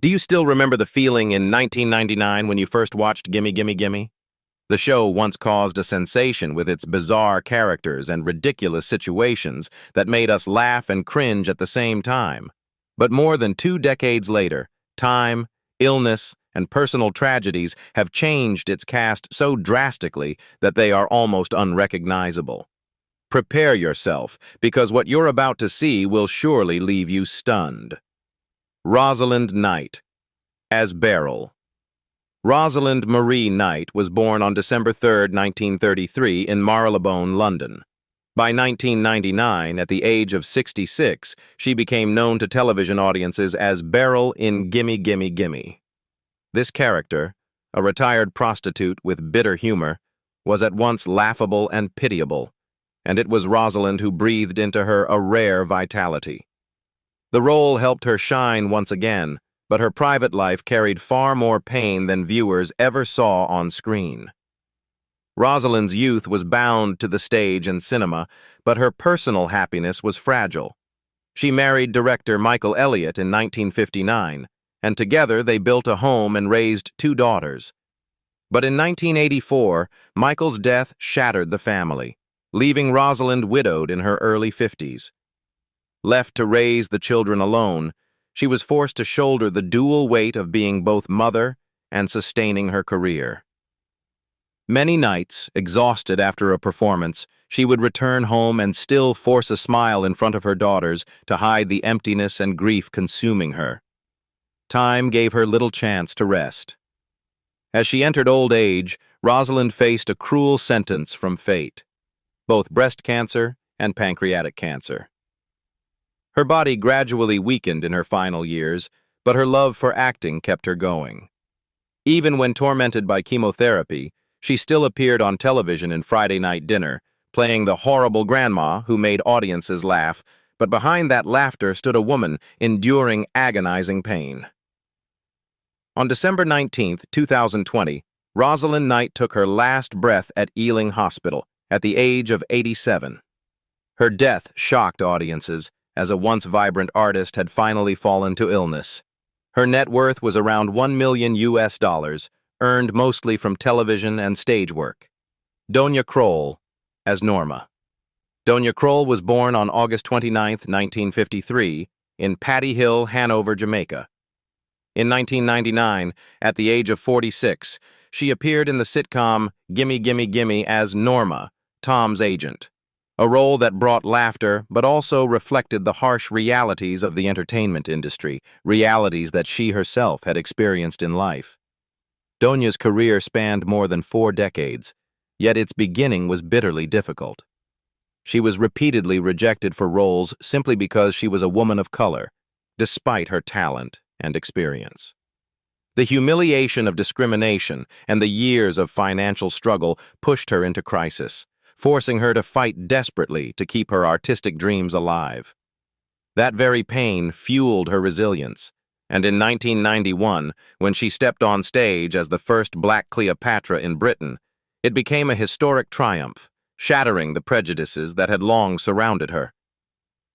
Do you still remember the feeling in 1999 when you first watched Gimme Gimme Gimme? The show once caused a sensation with its bizarre characters and ridiculous situations that made us laugh and cringe at the same time. But more than 2 decades later, time, illness, and personal tragedies have changed its cast so drastically that they are almost unrecognizable. Prepare yourself, because what you're about to see will surely leave you stunned. Rosalind Knight, as Beryl. Rosalind Marie Knight was born on December 3, 1933, in Marylebone, London. By 1999, at the age of 66, she became known to television audiences as Beryl in Gimme Gimme Gimme. This character, a retired prostitute with bitter humor, was at once laughable and pitiable, and it was Rosalind who breathed into her a rare vitality. The role helped her shine once again, but her private life carried far more pain than viewers ever saw on screen. Rosalind's youth was bound to the stage and cinema, but her personal happiness was fragile. She married director Michael Elliott in 1959, and together they built a home and raised 2 daughters. But in 1984, Michael's death shattered the family, leaving Rosalind widowed in her early 50s. Left to raise the children alone, she was forced to shoulder the dual weight of being both mother and sustaining her career. Many nights, exhausted after a performance, she would return home and still force a smile in front of her daughters to hide the emptiness and grief consuming her. Time gave her little chance to rest. As she entered old age, Rosalind faced a cruel sentence from fate: both breast cancer and pancreatic cancer. Her body gradually weakened in her final years, but her love for acting kept her going. Even when tormented by chemotherapy, she still appeared on television in Friday Night Dinner, playing the horrible grandma who made audiences laugh, but behind that laughter stood a woman enduring agonizing pain. On December 19, 2020, Rosalind Knight took her last breath at Ealing Hospital at the age of 87. Her death shocked audiences, as a once vibrant artist had finally fallen to illness. Her net worth was around $1 million, earned mostly from television and stage work. Dona Croll, as Norma. Dona Croll was born on August 29, 1953, in Paddy Hill, Hanover, Jamaica. In 1999, at the age of 46, she appeared in the sitcom Gimme Gimme Gimme as Norma, Tom's agent, a role that brought laughter but also reflected the harsh realities of the entertainment industry, realities that she herself had experienced in life. Dona's career spanned more than 4 decades, yet its beginning was bitterly difficult. She was repeatedly rejected for roles simply because she was a woman of color, despite her talent and experience. The humiliation of discrimination and the years of financial struggle pushed her into crisis, forcing her to fight desperately to keep her artistic dreams alive. That very pain fueled her resilience, and in 1991, when she stepped on stage as the first Black Cleopatra in Britain, it became a historic triumph, shattering the prejudices that had long surrounded her.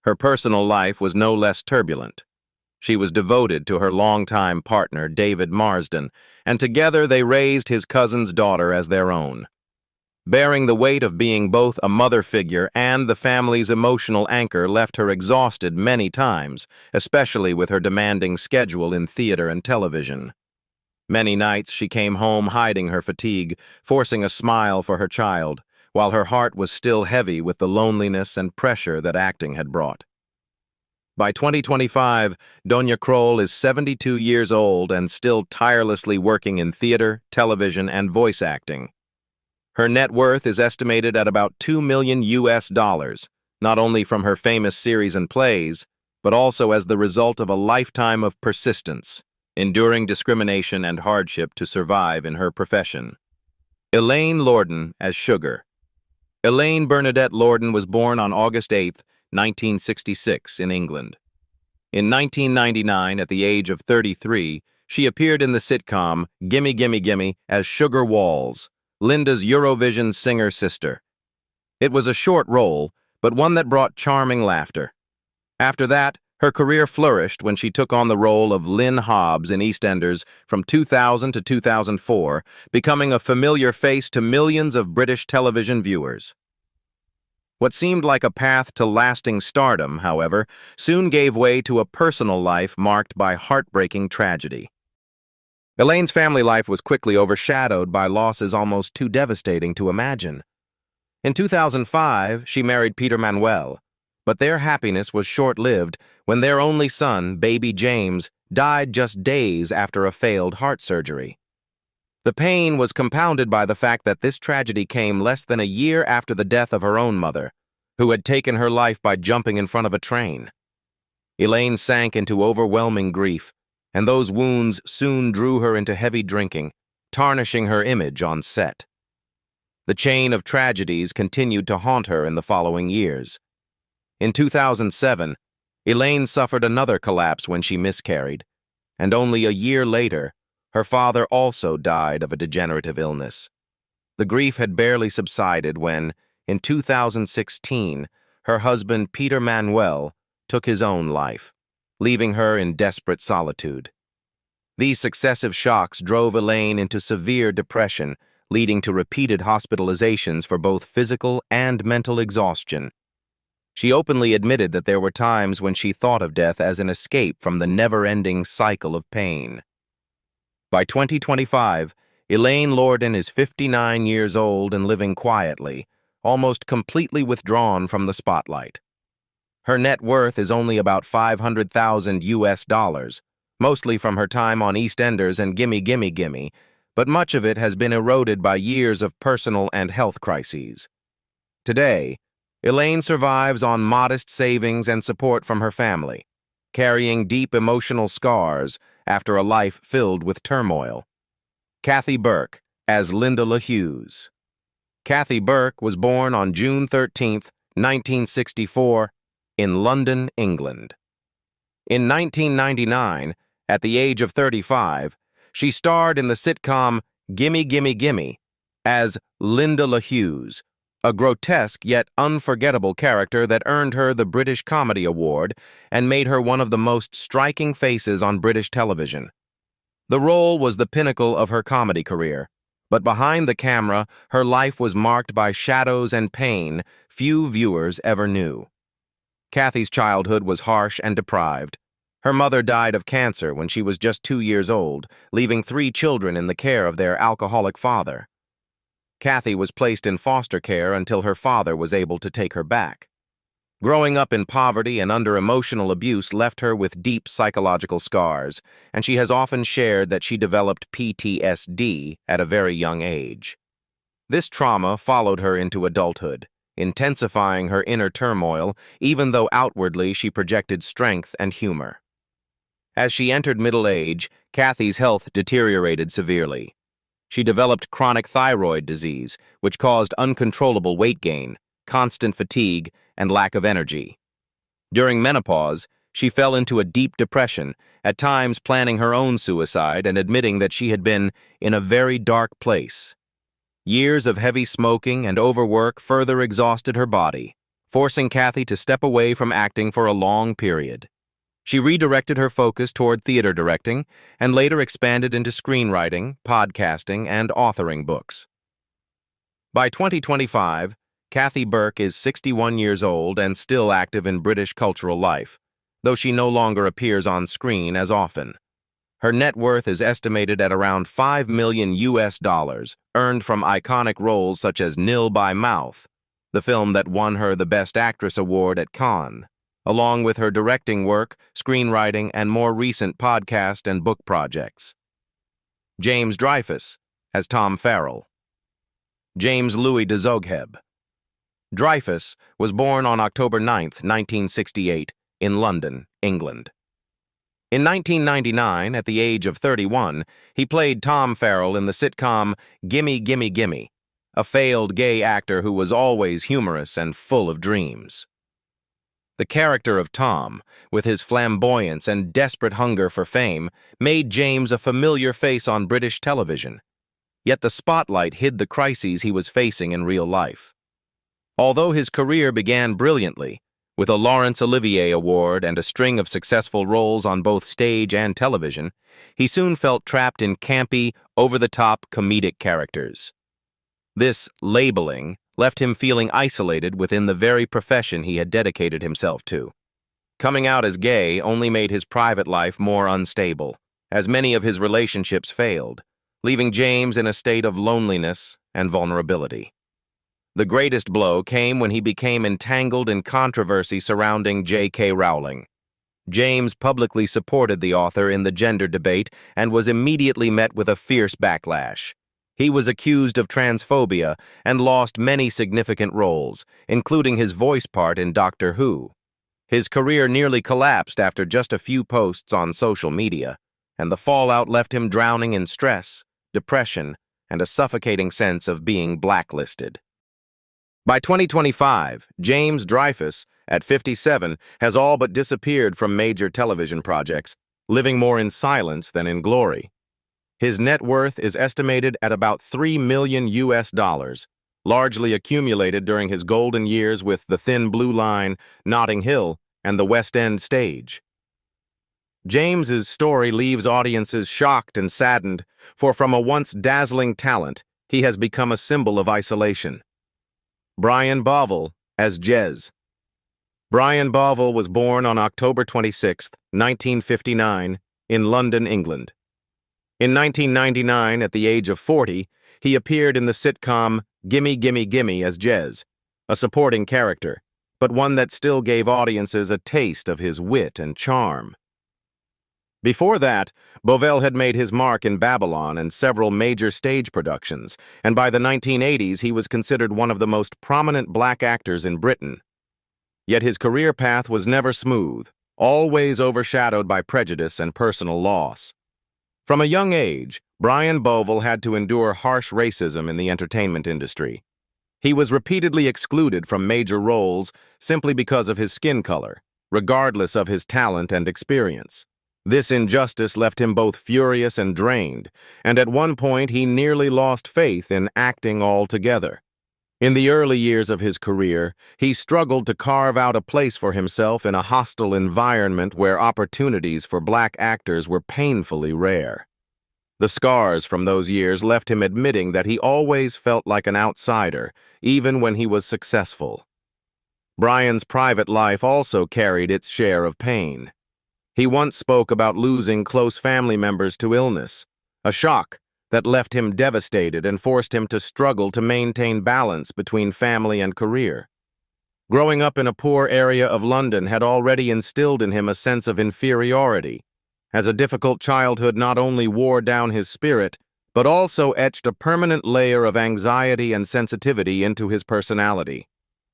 Her personal life was no less turbulent. She was devoted to her longtime partner, David Marsden, and together they raised his cousin's daughter as their own. Bearing the weight of being both a mother figure and the family's emotional anchor left her exhausted many times, especially with her demanding schedule in theater and television. Many nights she came home hiding her fatigue, forcing a smile for her child, while her heart was still heavy with the loneliness and pressure that acting had brought. By 2025, Dona Croll is 72 years old and still tirelessly working in theater, television, and voice acting. Her net worth is estimated at about $2 million, not only from her famous series and plays, but also as the result of a lifetime of persistence, enduring discrimination and hardship to survive in her profession. Elaine Lordan as Sugar. Elaine Bernadette Lordan was born on August 8, 1966, in England. In 1999, at the age of 33, she appeared in the sitcom Gimme Gimme Gimme as Sugar Walls, Linda's Eurovision singer sister. It was a short role, but one that brought charming laughter. After that, Her career flourished when she took on the role of Lynn Hobbs in EastEnders from 2000 to 2004, becoming a familiar face to millions of British television viewers. What seemed like a path to lasting stardom, however, soon gave way to a personal life marked by heartbreaking tragedy. Elaine's family life was quickly overshadowed by losses almost too devastating to imagine. In 2005, she married Peter Manuel, but their happiness was short-lived when their only son, baby James, died just days after a failed heart surgery. The pain was compounded by the fact that this tragedy came less than a year after the death of her own mother, who had taken her life by jumping in front of a train. Elaine sank into overwhelming grief, and those wounds soon drew her into heavy drinking, tarnishing her image on set. The chain of tragedies continued to haunt her in the following years. In 2007, Elaine suffered another collapse when she miscarried, and only a year later, her father also died of a degenerative illness. The grief had barely subsided when, in 2016, her husband Peter Manuel took his own life, leaving her in desperate solitude. These successive shocks drove Elaine into severe depression, leading to repeated hospitalizations for both physical and mental exhaustion. She openly admitted that there were times when she thought of death as an escape from the never-ending cycle of pain. By 2025, Elaine Lordan is 59 years old and living quietly, almost completely withdrawn from the spotlight. Her net worth is only about $500,000, mostly from her time on EastEnders and Gimme Gimme Gimme, but much of it has been eroded by years of personal and health crises. Today, Elaine survives on modest savings and support from her family, carrying deep emotional scars after a life filled with turmoil. Kathy Burke as Linda LaHughes. Kathy Burke was born on June 13, 1964, in London, England. In 1999, at the age of 35, she starred in the sitcom Gimme Gimme Gimme as Linda LaHughes, a grotesque yet unforgettable character that earned her the British Comedy Award and made her one of the most striking faces on British television. The role was the pinnacle of her comedy career, but behind the camera, her life was marked by shadows and pain few viewers ever knew. Kathy's childhood was harsh and deprived. Her mother died of cancer when she was just 2 years old, leaving 3 children in the care of their alcoholic father. Kathy was placed in foster care until her father was able to take her back. Growing up in poverty and under emotional abuse left her with deep psychological scars, and she has often shared that she developed PTSD at a very young age. This trauma followed her into adulthood, intensifying her inner turmoil, even though outwardly she projected strength and humor. As she entered middle age, Kathy's health deteriorated severely. She developed chronic thyroid disease, which caused uncontrollable weight gain, constant fatigue, and lack of energy. During menopause, she fell into a deep depression, at times planning her own suicide and admitting that she had been in a very dark place. Years of heavy smoking and overwork further exhausted her body, forcing Kathy to step away from acting for a long period. She redirected her focus toward theater directing and later expanded into screenwriting, podcasting, and authoring books. By 2025, Kathy Burke is 61 years old and still active in British cultural life, though she no longer appears on screen as often. Her net worth is estimated at around $5 million, earned from iconic roles such as Nil by Mouth, the film that won her the Best Actress award at Cannes, along with her directing work, screenwriting, and more recent podcast and book projects. James Dreyfus as Tom Farrell. James Louis de Zogheb. Dreyfus was born on October 9, 1968, in London, England. In 1999, at the age of 31, he played Tom Farrell in the sitcom Gimme Gimme Gimme, a failed gay actor who was always humorous and full of dreams. The character of Tom, with his flamboyance and desperate hunger for fame, made James a familiar face on British television. Yet the spotlight hid the crises he was facing in real life. Although his career began brilliantly, With a Laurence Olivier Award and a string of successful roles on both stage and television, he soon felt trapped in campy, over-the-top comedic characters. This labeling left him feeling isolated within the very profession he had dedicated himself to. Coming out as gay only made his private life more unstable, as many of his relationships failed, leaving James in a state of loneliness and vulnerability. The greatest blow came when he became entangled in controversy surrounding J.K. Rowling. James publicly supported the author in the gender debate and was immediately met with a fierce backlash. He was accused of transphobia and lost many significant roles, including his voice part in Doctor Who. His career nearly collapsed after just a few posts on social media, and the fallout left him drowning in stress, depression, and a suffocating sense of being blacklisted. By 2025, James Dreyfus, at 57, has all but disappeared from major television projects, living more in silence than in glory. His net worth is estimated at about $3 million, largely accumulated during his golden years with The Thin Blue Line, Notting Hill, and the West End stage. James's story leaves audiences shocked and saddened, for from a once dazzling talent, he has become a symbol of isolation. Brian Bovell as Jez. Brian Bovell was born on October 26, 1959, in London, England. In 1999, at the age of 40, he appeared in the sitcom Gimme Gimme Gimme as Jez, a supporting character, but one that still gave audiences a taste of his wit and charm. Before that, Bovell had made his mark in Babylon and several major stage productions, and by the 1980s he was considered one of the most prominent black actors in Britain. Yet his career path was never smooth, always overshadowed by prejudice and personal loss. From a young age, Brian Bovell had to endure harsh racism in the entertainment industry. He was repeatedly excluded from major roles simply because of his skin color, regardless of his talent and experience. This injustice left him both furious and drained, and at one point he nearly lost faith in acting altogether. In the early years of his career, he struggled to carve out a place for himself in a hostile environment where opportunities for black actors were painfully rare. The scars from those years left him admitting that he always felt like an outsider, even when he was successful. Brian's private life also carried its share of pain. He once spoke about losing close family members to illness, a shock that left him devastated and forced him to struggle to maintain balance between family and career. Growing up in a poor area of London had already instilled in him a sense of inferiority, as a difficult childhood not only wore down his spirit, but also etched a permanent layer of anxiety and sensitivity into his personality.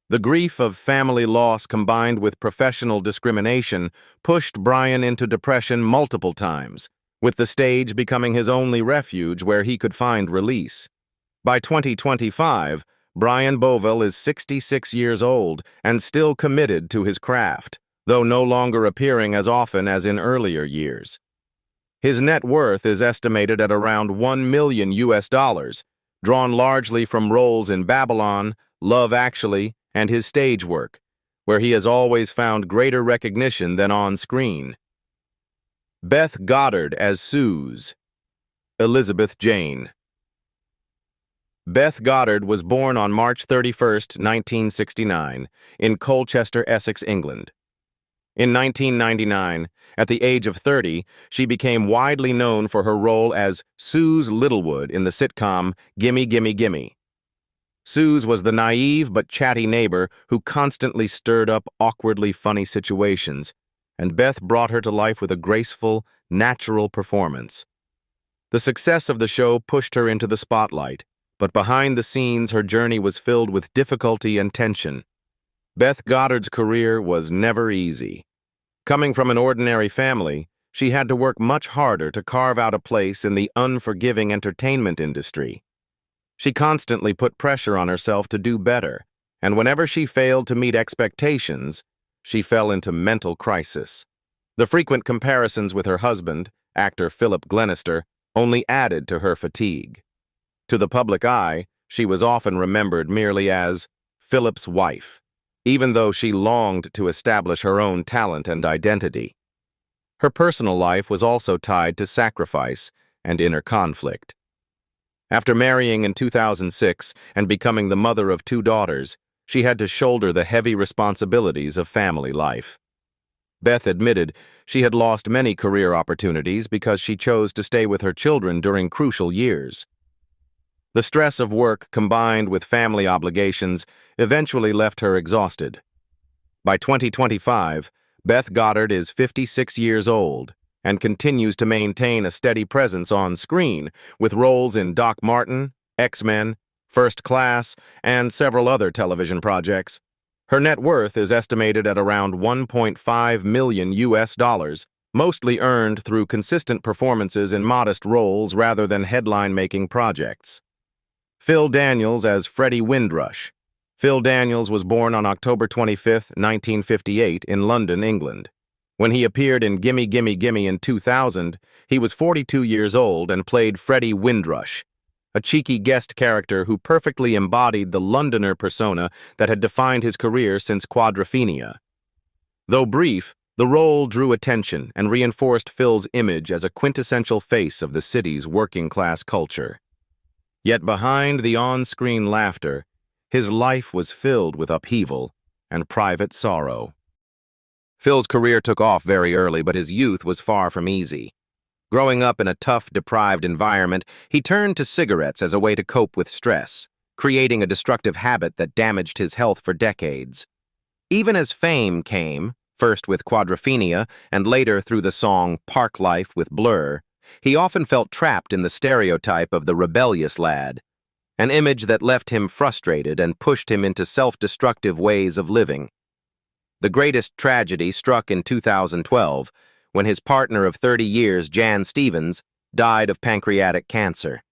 The grief of family loss combined with professional discrimination pushed Brian into depression multiple times, with the stage becoming his only refuge where he could find release. By 2025, Brian Bovell is 66 years old and still committed to his craft, though no longer appearing as often as in earlier years. His net worth is estimated at around $1 million, drawn largely from roles in Babylon, Love Actually, and his stage work, where he has always found greater recognition than on screen. Beth Goddard as Suze. Elizabeth Jane. Beth Goddard was born on March 31, 1969, in Colchester, Essex, England. In 1999, at the age of 30, she became widely known for her role as Suze Littlewood in the sitcom Gimme Gimme Gimme. Suze was the naive but chatty neighbor who constantly stirred up awkwardly funny situations, and Beth brought her to life with a graceful, natural performance. The success of the show pushed her into the spotlight, but behind the scenes her journey was filled with difficulty and tension. Beth Goddard's career was never easy. Coming from an ordinary family, she had to work much harder to carve out a place in the unforgiving entertainment industry. She constantly put pressure on herself to do better, and whenever she failed to meet expectations, she fell into mental crisis. The frequent comparisons with her husband, actor Philip Glenister, only added to her fatigue. To the public eye, she was often remembered merely as Philip's wife. even though she longed to establish her own talent and identity. Her personal life was also tied to sacrifice and inner conflict. After marrying in 2006 and becoming the mother of 2 daughters, she had to shoulder the heavy responsibilities of family life. Beth admitted she had lost many career opportunities because she chose to stay with her children during crucial years. The stress of work combined with family obligations eventually left her exhausted. By 2025, Beth Goddard is 56 years old and continues to maintain a steady presence on screen with roles in Doc Martin, X-Men, First Class, and several other television projects. Her net worth is estimated at around $1.5 million, mostly earned through consistent performances in modest roles rather than headline-making projects. Phil Daniels as Freddy Windrush. Phil Daniels was born on October 25, 1958, in London, England. When he appeared in Gimme Gimme Gimme in 2000, he was 42 years old and played Freddy Windrush, a cheeky guest character who perfectly embodied the Londoner persona that had defined his career since Quadrophenia. Though brief, the role drew attention and reinforced Phil's image as a quintessential face of the city's working-class culture. Yet behind the on-screen laughter, his life was filled with upheaval and private sorrow. Phil's career took off very early, but his youth was far from easy. Growing up in a tough, deprived environment, he turned to cigarettes as a way to cope with stress, creating a destructive habit that damaged his health for decades. Even as fame came, first with Quadrophenia and later through the song Park Life with Blur, he often felt trapped in the stereotype of the rebellious lad, an image that left him frustrated and pushed him into self-destructive ways of living. The greatest tragedy struck in 2012, when his partner of 30 years, Jan Stevens, died of pancreatic cancer.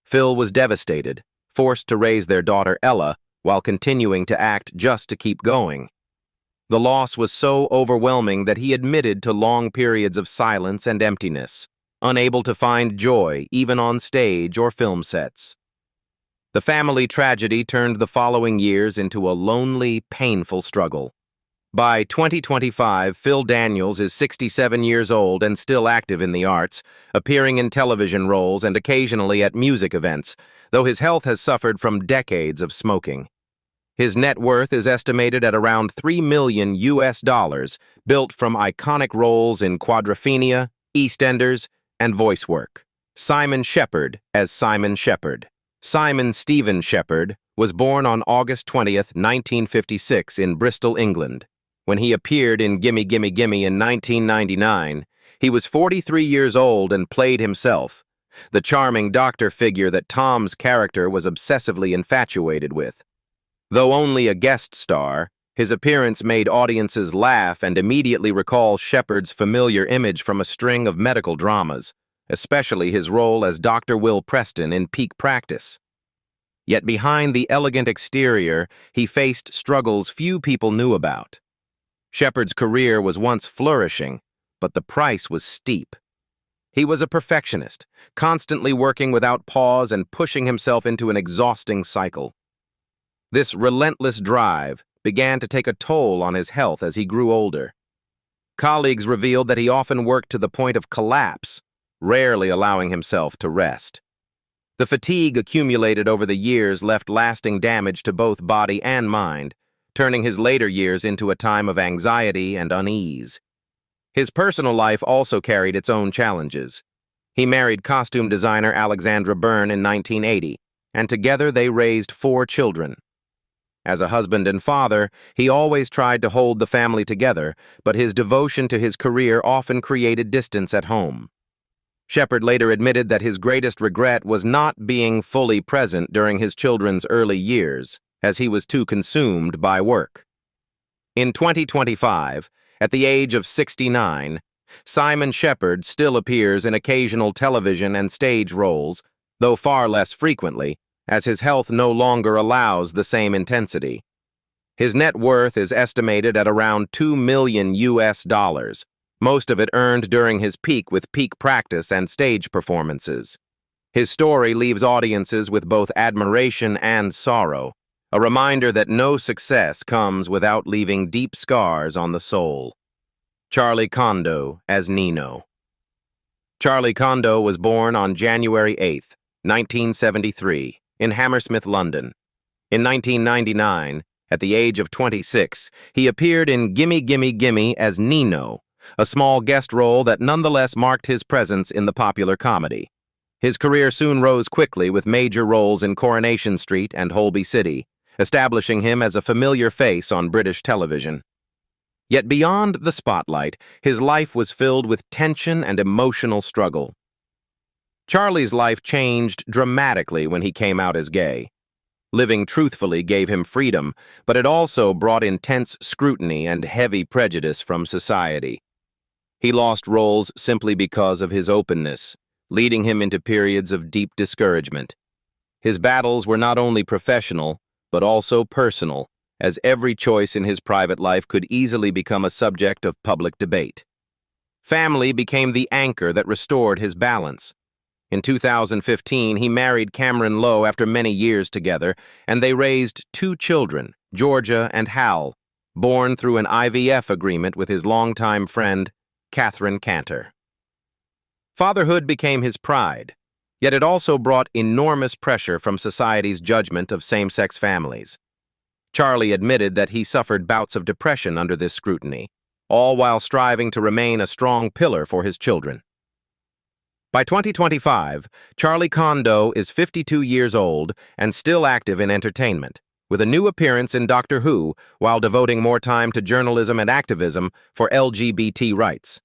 Phil was devastated, forced to raise their daughter Ella while continuing to act just to keep going. The loss was so overwhelming that he admitted to long periods of silence and emptiness, unable to find joy even on stage or film sets. The family tragedy turned the following years into a lonely, painful struggle. By 2025, Phil Daniels is 67 years old and still active in the arts, appearing in television roles and occasionally at music events, though his health has suffered from decades of smoking. His net worth is estimated at around $3 million, built from iconic roles in Quadrophenia, EastEnders, and voice work. Simon Shepherd as Simon Shepherd. Simon Stephen Shepherd was born on August 20, 1956 in Bristol, England. When he appeared in Gimme Gimme Gimme in 1999, he was 43 years old and played himself, the charming doctor figure that Tom's character was obsessively infatuated with. Though only a guest star, his appearance made audiences laugh and immediately recall Shepherd's familiar image from a string of medical dramas, especially his role as Dr. Will Preston in Peak Practice. Yet behind the elegant exterior, he faced struggles few people knew about. Shepherd's career was once flourishing, but the price was steep. He was a perfectionist, constantly working without pause and pushing himself into an exhausting cycle. This relentless drive began to take a toll on his health as he grew older. Colleagues revealed that he often worked to the point of collapse, rarely allowing himself to rest. The fatigue accumulated over the years left lasting damage to both body and mind, turning his later years into a time of anxiety and unease. His personal life also carried its own challenges. He married costume designer Alexandra Byrne in 1980, and together they raised 4 children. As a husband and father, he always tried to hold the family together, but his devotion to his career often created distance at home. Shepherd later admitted that his greatest regret was not being fully present during his children's early years, as he was too consumed by work. In 2025, at the age of 69, Simon Shepherd still appears in occasional television and stage roles, though far less frequently, as his health no longer allows the same intensity. His net worth is estimated at around $2 million, most of it earned during his peak with Peak Practice and stage performances. His story leaves audiences with both admiration and sorrow, a reminder that no success comes without leaving deep scars on the soul. Charlie Condou as Nino. Charlie Condou was born on January 8, 1973, in Hammersmith, London. In 1999, at the age of 26, he appeared in Gimme Gimme Gimme as Nino, a small guest role that nonetheless marked his presence in the popular comedy. His career soon rose quickly with major roles in Coronation Street and Holby City, establishing him as a familiar face on British television. Yet beyond the spotlight, his life was filled with tension and emotional struggle. Charlie's life changed dramatically when he came out as gay. Living truthfully gave him freedom, but it also brought intense scrutiny and heavy prejudice from society. He lost roles simply because of his openness, leading him into periods of deep discouragement. His battles were not only professional, but also personal, as every choice in his private life could easily become a subject of public debate. Family became the anchor that restored his balance. In 2015, he married Cameron Lowe after many years together, and they raised 2 children, Georgia and Hal, born through an IVF agreement with his longtime friend, Catherine Cantor. Fatherhood became his pride, yet it also brought enormous pressure from society's judgment of same-sex families. Charlie admitted that he suffered bouts of depression under this scrutiny, all while striving to remain a strong pillar for his children. By 2025, Charlie Condou is 52 years old and still active in entertainment, with a new appearance in Doctor Who while devoting more time to journalism and activism for LGBT rights.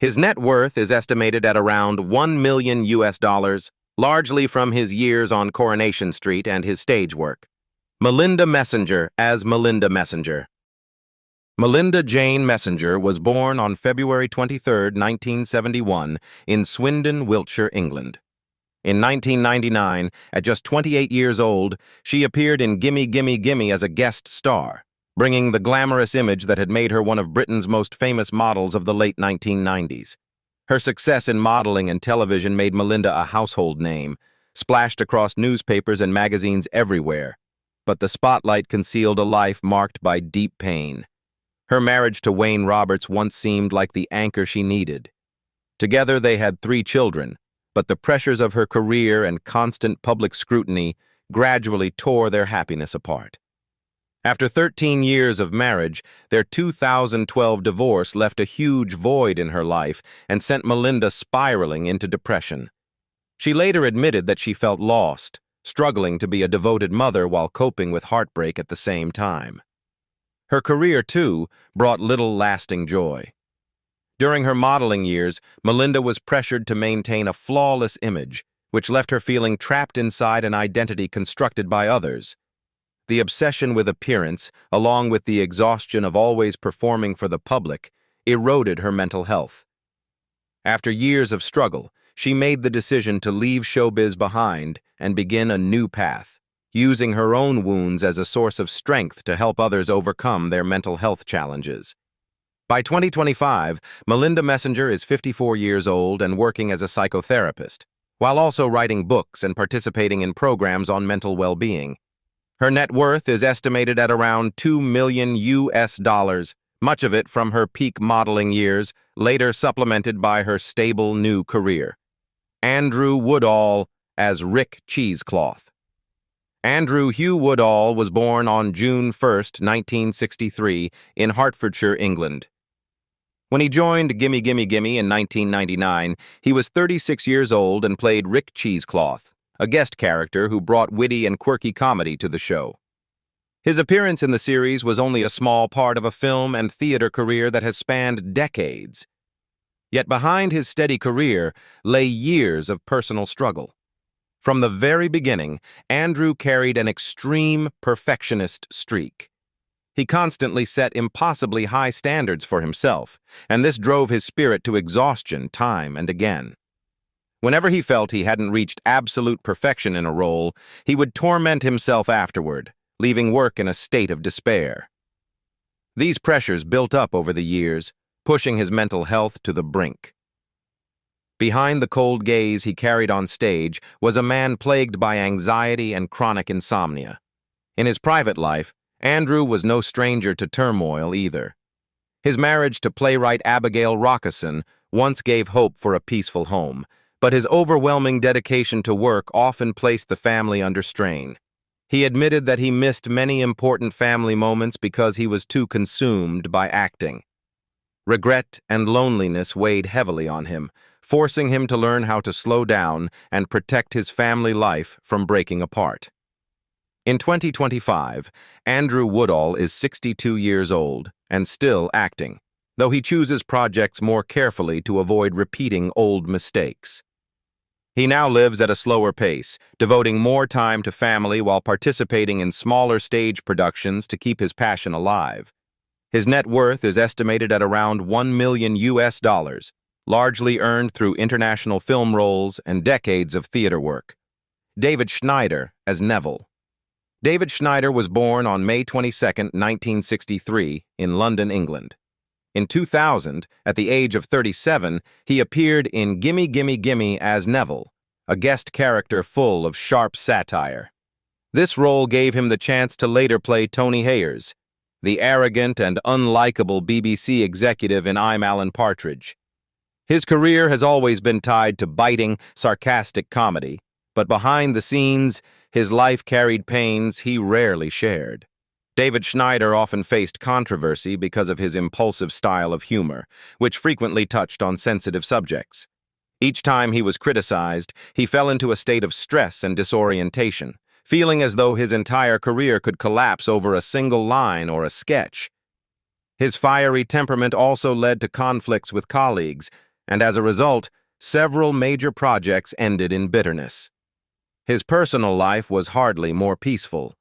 His net worth is estimated at around $1 million, largely from his years on Coronation Street and his stage work. Melinda Messenger as Melinda Messenger. Melinda Jane Messenger was born on February 23, 1971, in Swindon, Wiltshire, England. In 1999, at just 28 years old, she appeared in Gimme Gimme Gimme as a guest star, bringing the glamorous image that had made her one of Britain's most famous models of the late 1990s. Her success in modeling and television made Melinda a household name, splashed across newspapers and magazines everywhere. But the spotlight concealed a life marked by deep pain. Her marriage to Wayne Roberts once seemed like the anchor she needed. Together they had 3 children, but the pressures of her career and constant public scrutiny gradually tore their happiness apart. After 13 years of marriage, their 2012 divorce left a huge void in her life and sent Melinda spiraling into depression. She later admitted that she felt lost, struggling to be a devoted mother while coping with heartbreak at the same time. Her career, too, brought little lasting joy. During her modeling years, Melinda was pressured to maintain a flawless image, which left her feeling trapped inside an identity constructed by others. The obsession with appearance, along with the exhaustion of always performing for the public, eroded her mental health. After years of struggle, she made the decision to leave showbiz behind and begin a new path, using her own wounds as a source of strength to help others overcome their mental health challenges. By 2025, Melinda Messenger is 54 years old and working as a psychotherapist, while also writing books and participating in programs on mental well-being. Her net worth is estimated at around $2 million, much of it from her peak modeling years, later supplemented by her stable new career. Andrew Woodall as Rick Cheesecloth. Andrew Hugh Woodall was born on June 1, 1963, in Hertfordshire, England. When he joined Gimme Gimme Gimme in 1999, he was 36 years old and played Rick Cheesecloth, a guest character who brought witty and quirky comedy to the show. His appearance in the series was only a small part of a film and theater career that has spanned decades. Yet behind his steady career lay years of personal struggle. From the very beginning, Andrew carried an extreme perfectionist streak. He constantly set impossibly high standards for himself, and this drove his spirit to exhaustion time and again. Whenever he felt he hadn't reached absolute perfection in a role, he would torment himself afterward, leaving work in a state of despair. These pressures built up over the years, pushing his mental health to the brink. Behind the cold gaze he carried on stage was a man plagued by anxiety and chronic insomnia. In his private life, Andrew was no stranger to turmoil either. His marriage to playwright Abigail Rockesson once gave hope for a peaceful home, but his overwhelming dedication to work often placed the family under strain. He admitted that he missed many important family moments because he was too consumed by acting. Regret and loneliness weighed heavily on him, forcing him to learn how to slow down and protect his family life from breaking apart. In 2025, Andrew Woodall is 62 years old and still acting, though he chooses projects more carefully to avoid repeating old mistakes. He now lives at a slower pace, devoting more time to family while participating in smaller stage productions to keep his passion alive. His net worth is estimated at around $1 million, largely earned through international film roles and decades of theater work. David Schneider as Neville. David Schneider was born on May 22, 1963, in London, England. In 2000, at the age of 37, he appeared in Gimme Gimme Gimme as Neville, a guest character full of sharp satire. This role gave him the chance to later play Tony Hayers, the arrogant and unlikable BBC executive in I'm Alan Partridge. His career has always been tied to biting, sarcastic comedy, but behind the scenes, his life carried pains he rarely shared. David Schneider often faced controversy because of his impulsive style of humor, which frequently touched on sensitive subjects. Each time he was criticized, he fell into a state of stress and disorientation, feeling as though his entire career could collapse over a single line or a sketch. His fiery temperament also led to conflicts with colleagues, and as a result, several major projects ended in bitterness. His personal life was hardly more peaceful.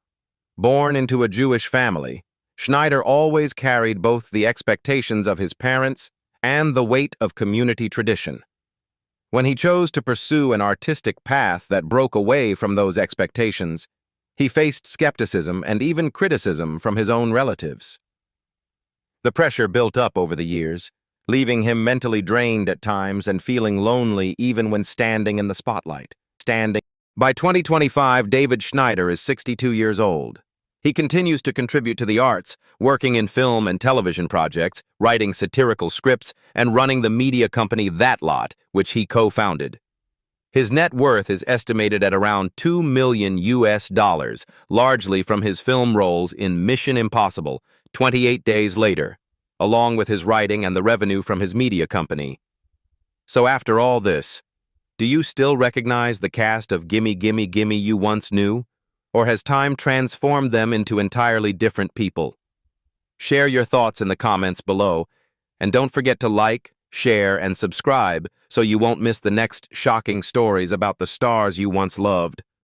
Born into a Jewish family, Schneider always carried both the expectations of his parents and the weight of community tradition. When he chose to pursue an artistic path that broke away from those expectations, he faced skepticism and even criticism from his own relatives. The pressure built up over the years, leaving him mentally drained at times and feeling lonely even when standing in the spotlight. By 2025, David Schneider is 62 years old. He continues to contribute to the arts, working in film and television projects, writing satirical scripts, and running the media company That Lot, which he co-founded. His net worth is estimated at around $2 million, largely from his film roles in Mission Impossible, 28 Days Later, along with his writing and the revenue from his media company. So after all this, do you still recognize the cast of Gimme Gimme Gimme you once knew? Or has time transformed them into entirely different people? Share your thoughts in the comments below, and don't forget to like, share, and subscribe so you won't miss the next shocking stories about the stars you once loved.